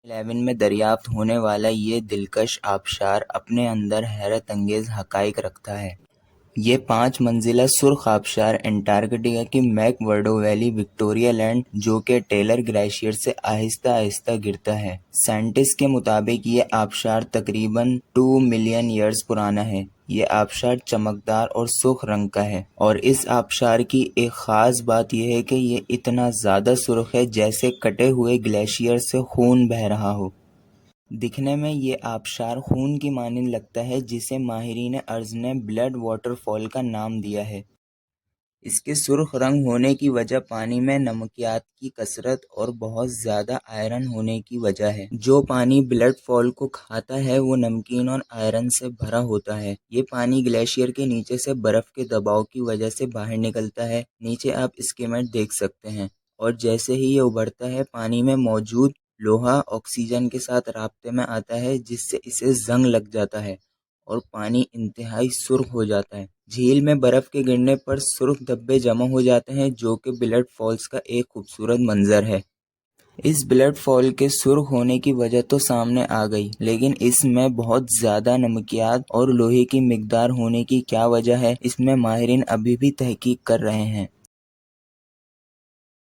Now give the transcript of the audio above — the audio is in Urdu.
11 میں دریافت ہونے والا یہ دلکش آبشار اپنے اندر حیرت انگیز حقائق رکھتا ہے۔ یہ 5 منزلہ سرخ آبشار انٹارکٹیکا کی McMurdo valley, Victoria land, جو کہ ٹیلر گلیشیئر سے آہستہ آہستہ گرتا ہے۔ سائنٹسٹ کے مطابق یہ آبشار تقریباً 2 ملین ایئرز پرانا ہے۔ یہ آبشار چمکدار اور سرخ رنگ کا ہے، اور اس آبشار کی ایک خاص بات یہ ہے کہ یہ اتنا زیادہ سرخ ہے جیسے کٹے ہوئے گلیشیئر سے خون بہہ رہا ہو۔ دکھنے میں یہ آبشار خون کی مانند لگتا ہے، جسے ماہرین ارض نے بلڈ واٹر فال کا نام دیا ہے۔ اس کے سرخ رنگ ہونے کی وجہ پانی میں نمکیات کی کثرت اور بہت زیادہ آئرن ہونے کی وجہ ہے۔ جو پانی بلڈ فال کو کھاتا ہے وہ نمکین اور آئرن سے بھرا ہوتا ہے۔ یہ پانی گلیشیئر کے نیچے سے برف کے دباؤ کی وجہ سے باہر نکلتا ہے۔ نیچے آپ اسکیمٹ دیکھ سکتے ہیں، اور جیسے ہی یہ ابھرتا ہے پانی میں موجود لوہا آکسیجن کے ساتھ رابطے میں آتا ہے، جس سے اسے زنگ لگ جاتا ہے اور پانی انتہائی سرخ ہو جاتا ہے۔ جھیل میں برف کے گرنے پر سرخ دھبے جمع ہو جاتے ہیں، جو کہ بلڈ فالز کا ایک خوبصورت منظر ہے۔ اس بلڈ فال کے سرخ ہونے کی وجہ تو سامنے آ گئی، لیکن اس میں بہت زیادہ نمکیات اور لوہے کی مقدار ہونے کی کیا وجہ ہے، اس میں ماہرین ابھی بھی تحقیق کر رہے ہیں۔